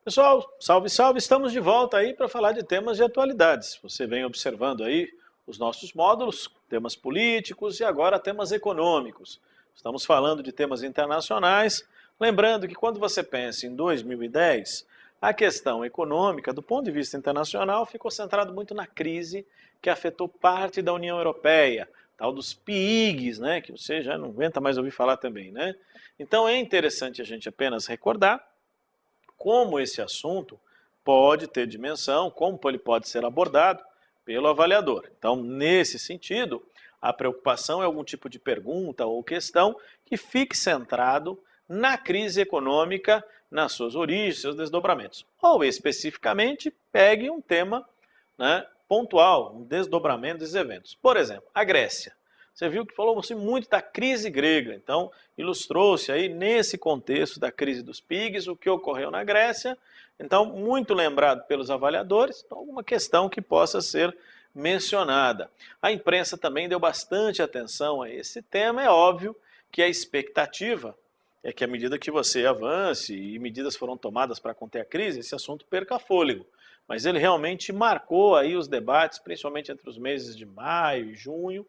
Pessoal, salve, salve! Estamos de volta aí para falar de temas de atualidades. Você vem observando aí os nossos módulos, temas políticos e agora temas econômicos. Estamos falando de temas internacionais. Lembrando que quando você pensa em 2010, a questão econômica, do ponto de vista internacional, ficou centrado muito na crise que afetou parte da União Europeia, tal dos PIIGs, né, que você já não aguenta mais ouvir falar também, né? Então é interessante a gente apenas recordar como esse assunto pode ter dimensão, como ele pode ser abordado pelo avaliador. Então, nesse sentido, a preocupação é algum tipo de pergunta ou questão que fique centrado na crise econômica, nas suas origens, seus desdobramentos. Ou, especificamente, pegue um tema, né, pontual, um desdobramento desses eventos. Por exemplo, a Grécia. Você viu que falou-se muito da crise grega, então ilustrou-se aí nesse contexto da crise dos PIGs, o que ocorreu na Grécia, então muito lembrado pelos avaliadores, então alguma questão que possa ser mencionada. A imprensa também deu bastante atenção a esse tema, é óbvio que a expectativa é que à medida que você avance e medidas foram tomadas para conter a crise, esse assunto perca fôlego. Mas ele realmente marcou aí os debates, principalmente entre os meses de maio e junho,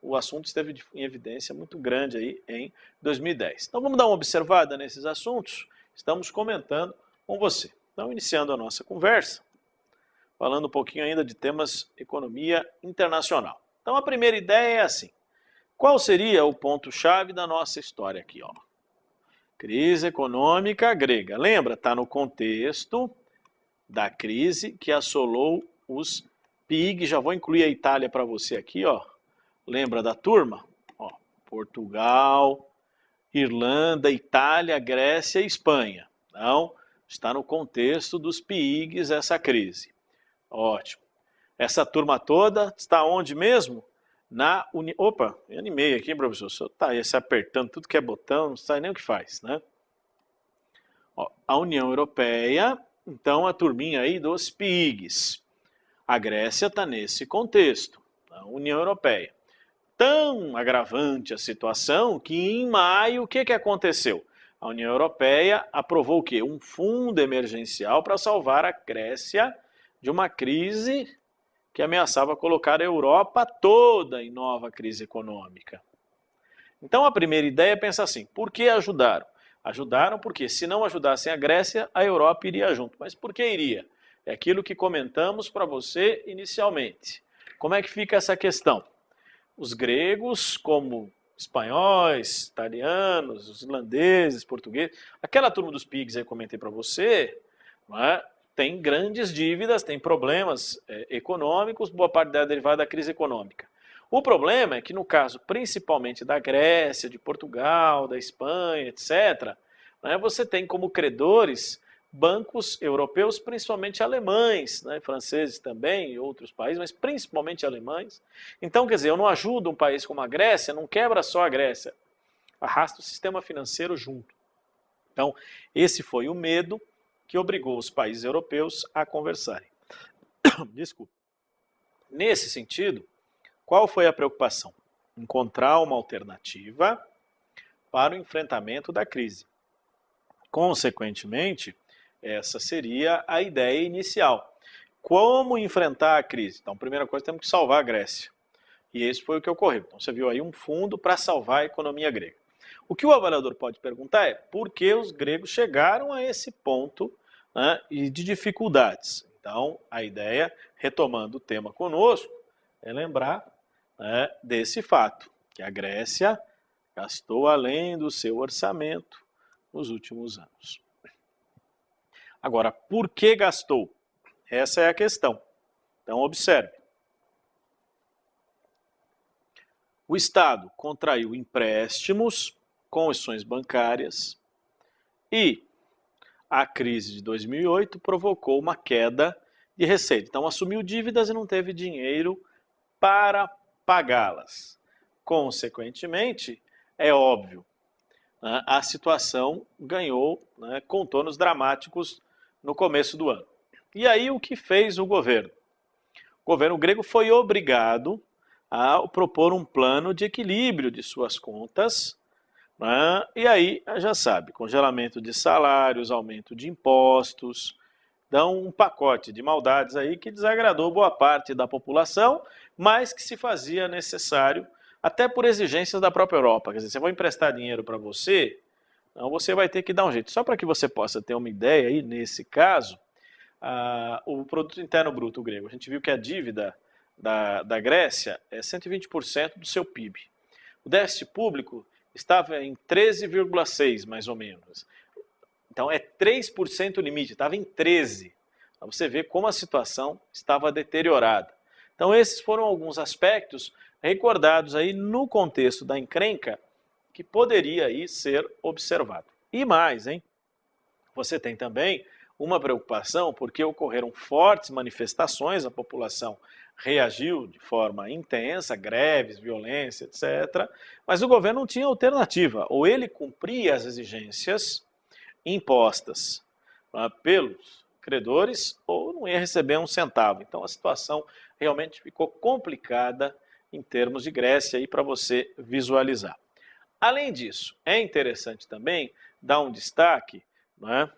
o assunto esteve em evidência muito grande aí em 2010. Então vamos dar uma observada nesses assuntos, estamos comentando com você. Então iniciando a nossa conversa, falando um pouquinho ainda de temas economia internacional. Então a primeira ideia é assim, qual seria o ponto-chave da nossa história aqui, ó? Crise econômica grega. Lembra, está no contexto da crise que assolou os PIGs, já vou incluir a Itália para você aqui, ó. Lembra da turma? Ó, Portugal, Irlanda, Itália, Grécia e Espanha. Então, está no contexto dos PIGs essa crise. Ótimo. Essa turma toda está onde mesmo? Na União... Opa, eu animei aqui, professor. O senhor está aí se apertando tudo que é botão, não sabe nem o que faz, né? Ó, a União Europeia, então a turminha aí dos PIGs. A Grécia está nesse contexto, a União Europeia. Tão agravante a situação que em maio o que aconteceu? A União Europeia aprovou o quê? Um fundo emergencial para salvar a Grécia de uma crise que ameaçava colocar a Europa toda em nova crise econômica. Então a primeira ideia é pensar assim, por que ajudaram? Ajudaram porque se não ajudassem a Grécia, a Europa iria junto. Mas por que iria? É aquilo que comentamos para você inicialmente. Como é que fica essa questão? Os gregos, como espanhóis, italianos, os irlandeses, portugueses, aquela turma dos PIGs aí que eu comentei para você, tem grandes dívidas, tem problemas econômicos, boa parte dela derivada da crise econômica. O problema é que no caso principalmente da Grécia, de Portugal, da Espanha, etc., você tem como credores bancos europeus, principalmente alemães, franceses também, e outros países, mas principalmente alemães. Então, quer dizer, eu não ajudo um país como a Grécia, não quebra só a Grécia, arrasta o sistema financeiro junto. Então, esse foi o medo que obrigou os países europeus a conversarem. Desculpa. Nesse sentido, qual foi a preocupação? Encontrar uma alternativa para o enfrentamento da crise. Consequentemente, essa seria a ideia inicial. Como enfrentar a crise? Então, primeira coisa, temos que salvar a Grécia. E esse foi o que ocorreu. Então, você viu aí um fundo para salvar a economia grega. O que o avaliador pode perguntar é por que os gregos chegaram a esse ponto de dificuldades. Então, a ideia, retomando o tema conosco, é lembrar desse fato, que a Grécia gastou além do seu orçamento nos últimos anos. Agora, por que gastou? Essa é a questão. Então, observe. O Estado contraiu empréstimos com instituições bancárias e a crise de 2008 provocou uma queda de receita. Então, assumiu dívidas e não teve dinheiro para pagá-las. Consequentemente, é óbvio, a situação ganhou contornos dramáticos no começo do ano. E aí o que fez o governo? O governo grego foi obrigado ao propor um plano de equilíbrio de suas contas, né? E aí, já sabe, congelamento de salários, aumento de impostos, dão um pacote de maldades aí que desagradou boa parte da população, mas que se fazia necessário até por exigências da própria Europa. Quer dizer, se eu vou emprestar dinheiro para você, então você vai ter que dar um jeito. Só para que você possa ter uma ideia aí, nesse caso, o produto interno bruto grego, a gente viu que a dívida da Grécia é 120% do seu PIB. O déficit público estava em 13,6%, mais ou menos. Então é 3% o limite, estava em 13%. Para você ver como a situação estava deteriorada. Então esses foram alguns aspectos recordados aí no contexto da encrenca que poderia aí ser observado. E mais, hein? Você tem também uma preocupação porque ocorreram fortes manifestações, a população reagiu de forma intensa, greves, violência, etc. Mas o governo não tinha alternativa, ou ele cumpria as exigências impostas pelos credores ou não ia receber um centavo. Então a situação realmente ficou complicada em termos de Grécia aí para você visualizar. Além disso, é interessante também dar um destaque, não é,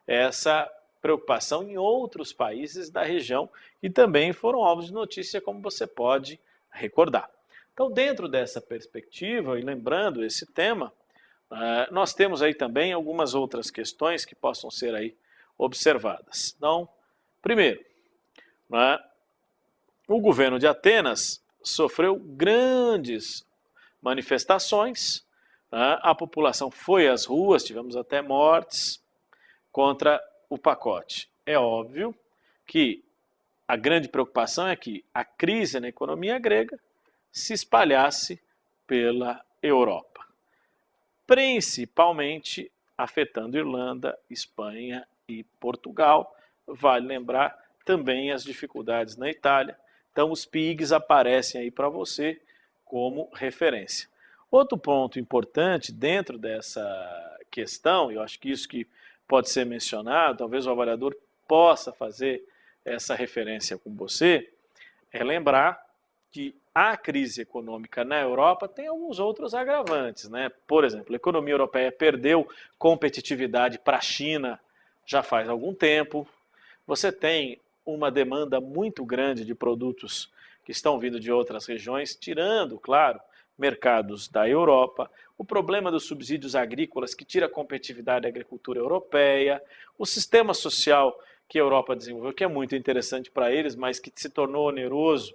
essa preocupação em outros países da região que também foram alvos de notícia, como você pode recordar. Então, dentro dessa perspectiva, e lembrando esse tema, nós temos aí também algumas outras questões que possam ser aí observadas. Então, primeiro, o governo de Atenas sofreu grandes manifestações, a população foi às ruas, tivemos até mortes contra o pacote. É óbvio que a grande preocupação é que a crise na economia grega se espalhasse pela Europa, principalmente afetando Irlanda, Espanha e Portugal. Vale lembrar também as dificuldades na Itália. Então os PIGs aparecem aí para você como referência. Outro ponto importante dentro dessa questão, eu acho que isso que pode ser mencionado, talvez o avaliador possa fazer essa referência com você, é lembrar que a crise econômica na Europa tem alguns outros agravantes, né? Por exemplo, a economia europeia perdeu competitividade para a China já faz algum tempo. Você tem uma demanda muito grande de produtos que estão vindo de outras regiões, tirando, claro, mercados da Europa, o problema dos subsídios agrícolas que tira a competitividade da agricultura europeia, o sistema social que a Europa desenvolveu, que é muito interessante para eles, mas que se tornou oneroso,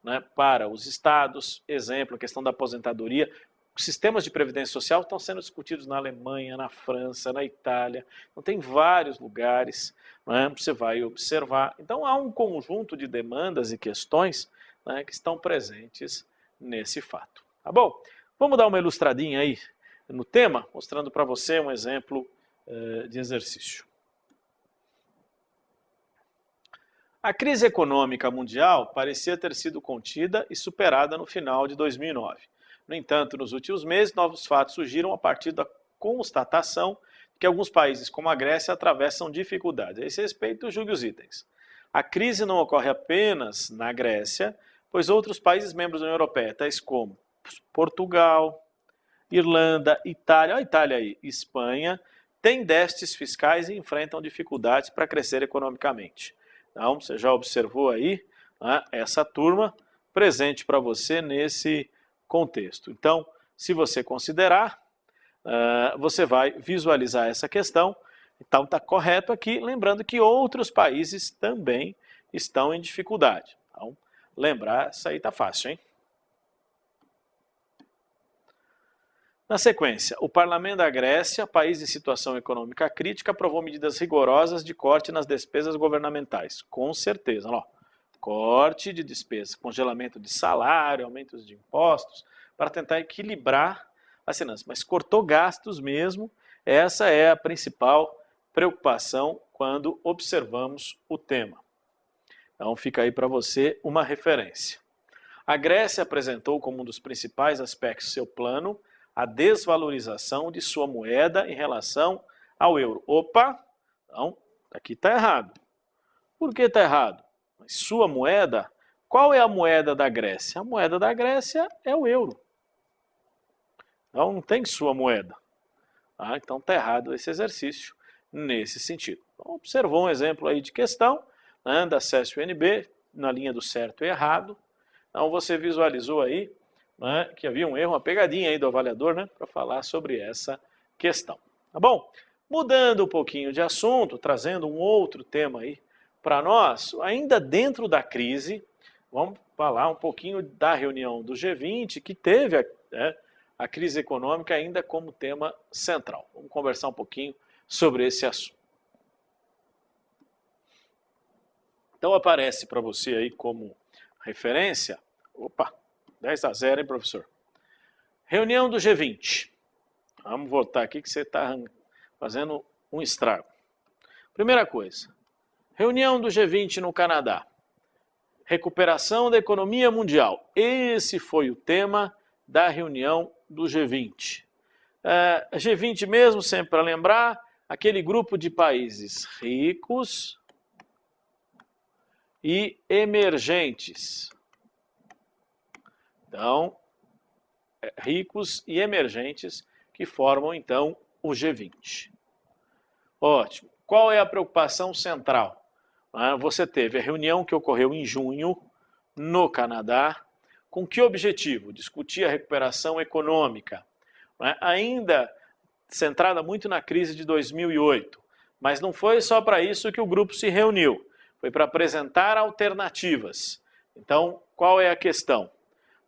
né, para os estados. Exemplo, a questão da aposentadoria. Os sistemas de previdência social estão sendo discutidos na Alemanha, na França, na Itália. Então tem vários lugares, né, você vai observar. Então há um conjunto de demandas e questões, né, que estão presentes nesse fato. Tá bom? Vamos dar uma ilustradinha aí no tema, mostrando para você um exemplo de exercício. A crise econômica mundial parecia ter sido contida e superada no final de 2009. No entanto, nos últimos meses, novos fatos surgiram a partir da constatação de que alguns países, como a Grécia, atravessam dificuldades. A esse respeito, julgue os itens. A crise não ocorre apenas na Grécia, pois outros países membros da União Europeia, tais como Portugal, Irlanda, Itália, a Itália aí, Espanha, têm déficits fiscais e enfrentam dificuldades para crescer economicamente. Então, você já observou aí, né, essa turma presente para você nesse contexto. Então, se você considerar, você vai visualizar essa questão. Então, está correto aqui, lembrando que outros países também estão em dificuldade. Então, lembrar, isso aí está fácil, hein? Na sequência, o Parlamento da Grécia, país em situação econômica crítica, aprovou medidas rigorosas de corte nas despesas governamentais. Com certeza, ó, corte de despesas, congelamento de salário, aumentos de impostos, para tentar equilibrar as finanças. Mas cortou gastos mesmo, essa é a principal preocupação quando observamos o tema. Então fica aí para você uma referência. A Grécia apresentou como um dos principais aspectos do seu plano a desvalorização de sua moeda em relação ao euro. Opa, então aqui está errado. Por que está errado? Mas sua moeda Qual é a moeda da Grécia? A moeda da Grécia é o euro. Então não tem sua moeda. Então está errado esse exercício nesse sentido. Então, observou um exemplo aí de questão, né, da SESC-UNB, na linha do certo e errado. Então você visualizou aí, né, que havia um erro, uma pegadinha aí do avaliador, né, para falar sobre essa questão. Tá bom? Mudando um pouquinho de assunto, trazendo um outro tema aí para nós, ainda dentro da crise, vamos falar um pouquinho da reunião do G20, que teve a crise econômica ainda como tema central. Vamos conversar um pouquinho sobre esse assunto. Então aparece para você aí como referência, 10-0, hein, professor? Reunião do G20. Vamos voltar aqui que você está fazendo um estrago. Primeira coisa, reunião do G20 no Canadá. Recuperação da economia mundial. Esse foi o tema da reunião do G20. G20 mesmo, sempre para lembrar, aquele grupo de países ricos e emergentes. Então, ricos e emergentes que formam, então, o G20. Ótimo. Qual é a preocupação central? Você teve a reunião que ocorreu em junho, no Canadá. Com que objetivo? Discutir a recuperação econômica. Ainda centrada muito na crise de 2008. Mas não foi só para isso que o grupo se reuniu. Foi para apresentar alternativas. Então, qual é a questão?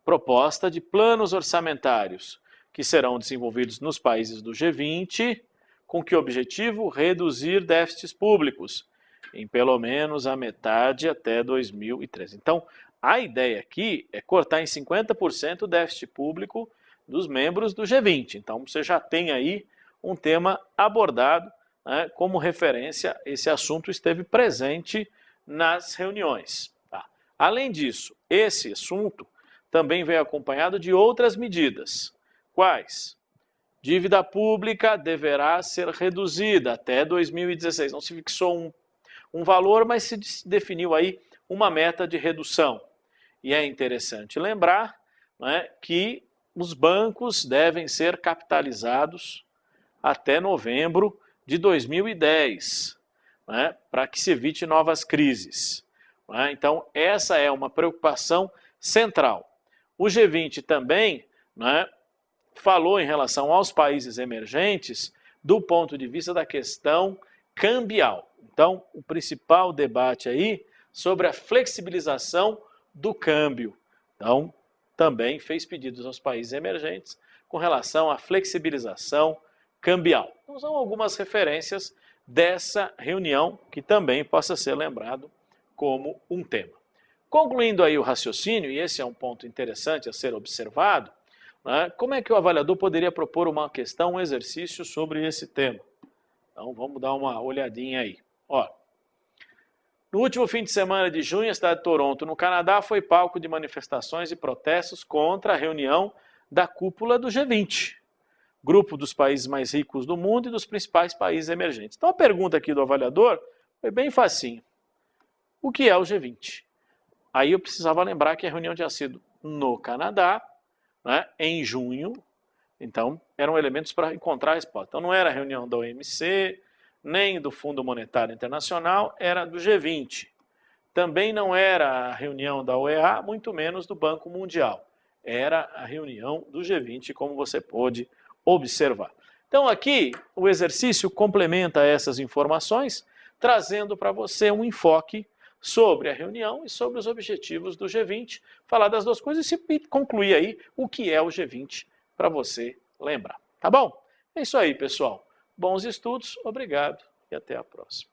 Proposta de planos orçamentários que serão desenvolvidos nos países do G20, com que objetivo? Reduzir déficits públicos em pelo menos a metade até 2013. Então, a ideia aqui é cortar em 50% o déficit público dos membros do G20. Então, você já tem aí um tema abordado, né, como referência, esse assunto esteve presente nas reuniões. Tá? Além disso, esse assunto também veio acompanhado de outras medidas. Quais? Dívida pública deverá ser reduzida até 2016. Não se fixou um valor, mas se definiu aí uma meta de redução. E é interessante lembrar, né, que os bancos devem ser capitalizados até novembro de 2010, né, para que se evite novas crises. Né? Então, essa é uma preocupação central. O G20 também, né, falou em relação aos países emergentes do ponto de vista da questão cambial. Então, o principal debate aí sobre a flexibilização do câmbio. Então, também fez pedidos aos países emergentes com relação à flexibilização cambial. Então, são algumas referências dessa reunião que também possa ser lembrado como um tema. Concluindo aí o raciocínio, e esse é um ponto interessante a ser observado, né, como é que o avaliador poderia propor uma questão, um exercício sobre esse tema? Então, vamos dar uma olhadinha aí. Ó, no último fim de semana de junho, a cidade de Toronto, no Canadá, foi palco de manifestações e protestos contra a reunião da cúpula do G20, grupo dos países mais ricos do mundo e dos principais países emergentes. Então, a pergunta aqui do avaliador foi bem facinho. O que é o G20? Aí eu precisava lembrar que a reunião tinha sido no Canadá, né, em junho. Então, eram elementos para encontrar a resposta. Então, não era a reunião da OMC, nem do Fundo Monetário Internacional, era do G20. Também não era a reunião da OEA, muito menos do Banco Mundial. Era a reunião do G20, como você pôde observar. Então, aqui, o exercício complementa essas informações, trazendo para você um enfoque sobre a reunião e sobre os objetivos do G20, falar das duas coisas e concluir aí o que é o G20 para você lembrar. Tá bom? É isso aí, pessoal. Bons estudos, obrigado e até a próxima.